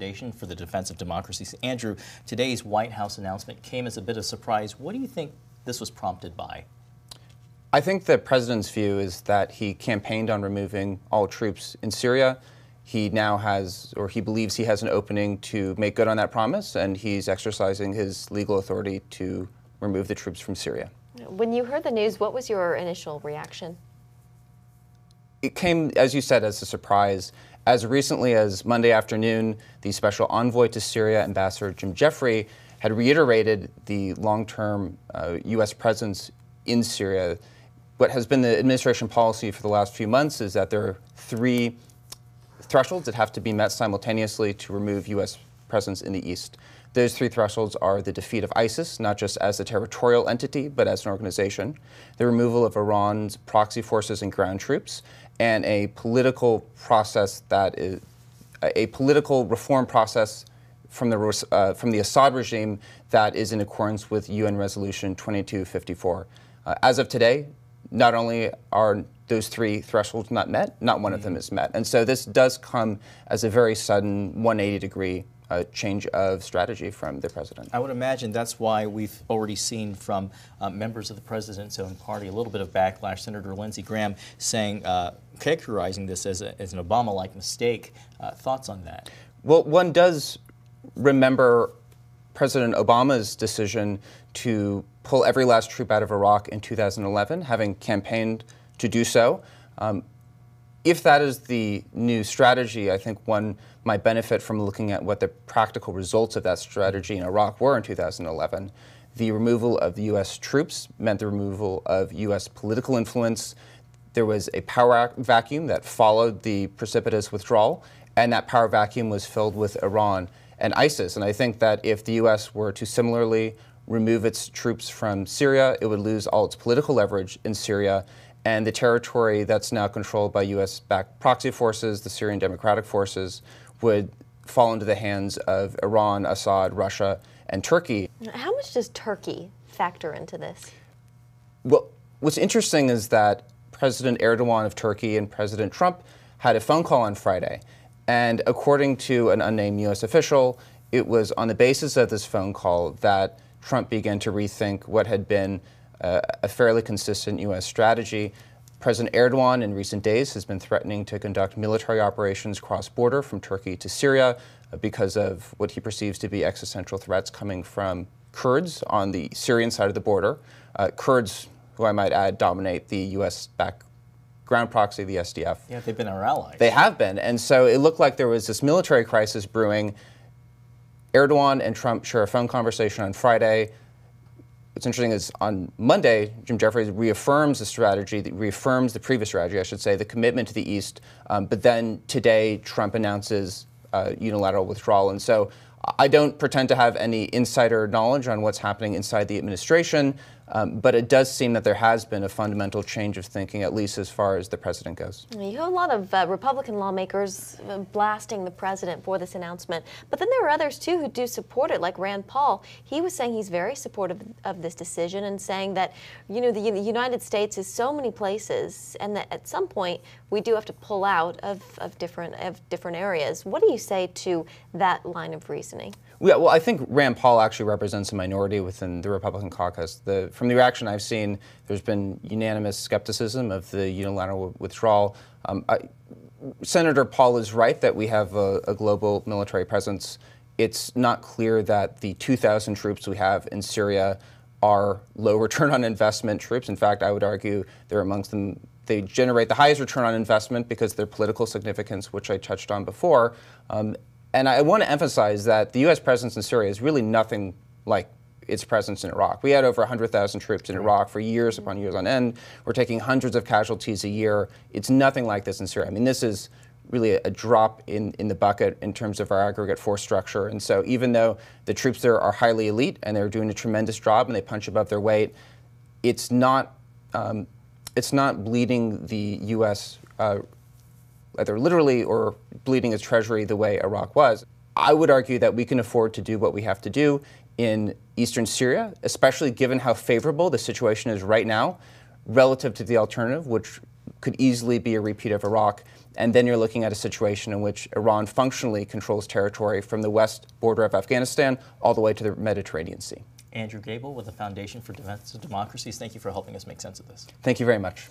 Foundation for the Defense of Democracy. Andrew, today's White House announcement came as a bit of a surprise. What do you think this was prompted by? I think the president's view is that he campaigned on removing all troops in Syria. He now has, or he believes he has an opening to make good on that promise, and he's exercising his legal authority to remove the troops from Syria. When you heard the news, what was your initial reaction? It came, as you said, as a surprise. As recently as Monday afternoon, the special envoy to Syria, Ambassador Jim Jeffrey, had reiterated the long-term U.S. presence in Syria. What has been the administration policy for the last few months is that there are three thresholds that have to be met simultaneously to remove U.S. presence in the East. Those three thresholds are the defeat of ISIS, not just as a territorial entity, but as an organization, the removal of Iran's proxy forces and ground troops, and a political process that is a political reform process from the Assad regime that is in accordance with UN Resolution 2254. As of today, not only are those three thresholds not met, not one of them is met. And so this does come as a very sudden 180-degree change of strategy from the president. I would imagine that's why we've already seen from members of the president's own party a little bit of backlash. Senator Lindsey Graham saying, characterizing this as an Obama-like mistake. Thoughts on that? Well, one does remember President Obama's decision to pull every last troop out of Iraq in 2011, having campaigned to do so. If that is the new strategy, I think one might benefit from looking at what the practical results of that strategy in Iraq were in 2011. The removal of the U.S. troops meant the removal of U.S. political influence. There was a power vacuum that followed the precipitous withdrawal, and that power vacuum was filled with Iran and ISIS. And I think that if the U.S. were to similarly remove its troops from Syria, it would lose all its political leverage in Syria, and the territory that's now controlled by U.S.-backed proxy forces, the Syrian Democratic Forces, would fall into the hands of Iran, Assad, Russia, and Turkey. How much does Turkey factor into this? Well, what's interesting is that President Erdogan of Turkey and President Trump had a phone call on Friday, and according to an unnamed U.S. official, it was on the basis of this phone call that Trump began to rethink what had been a fairly consistent U.S. strategy. President Erdogan in recent days has been threatening to conduct military operations cross-border from Turkey to Syria because of what he perceives to be existential threats coming from Kurds on the Syrian side of the border. Kurds, who I might add, dominate the U.S.-backed ground proxy, the SDF. Yeah, they've been our allies. They have been. And so it looked like there was this military crisis brewing. Erdogan and Trump share a phone conversation on Friday. What's interesting is on Monday, Jim Jeffries reaffirms the strategy, reaffirms the previous strategy, I should say, the commitment to the East. But then today, Trump announces unilateral withdrawal. And so I don't pretend to have any insider knowledge on what's happening inside the administration, but it does seem that there has been a fundamental change of thinking, at least as far as the president goes. You have a lot of Republican lawmakers blasting the president for this announcement, but then there are others too who do support it, like Rand Paul. He was saying he's very supportive of this decision and saying that, you know, the United States is so many places, and that at some point we do have to pull out of different areas. What do you say to that line of reasoning? Yeah, well, I think Rand Paul actually represents a minority within the Republican caucus. From the reaction I've seen, there's been unanimous skepticism of the unilateral withdrawal. Senator Paul is right that we have a global military presence. It's not clear that the 2,000 troops we have in Syria are low return on investment troops. In fact, I would argue they're amongst them. They generate the highest return on investment because of their political significance, which I touched on before. And I want to emphasize that the U.S. presence in Syria is really nothing like its presence in Iraq. We had over 100,000 troops in Iraq for years upon years on end. We're taking hundreds of casualties a year. It's nothing like this in Syria. I mean, this is really a drop in the bucket in terms of our aggregate force structure. And so even though the troops there are highly elite and they're doing a tremendous job and they punch above their weight, it's not bleeding the U.S. Either literally or bleeding its treasury the way Iraq was. I would argue that we can afford to do what we have to do in eastern Syria, especially given how favorable the situation is right now relative to the alternative, which could easily be a repeat of Iraq. And then you're looking at a situation in which Iran functionally controls territory from the west border of Afghanistan all the way to the Mediterranean Sea. Andrew Gable with the Foundation for Defense of Democracies, thank you for helping us make sense of this. Thank you very much.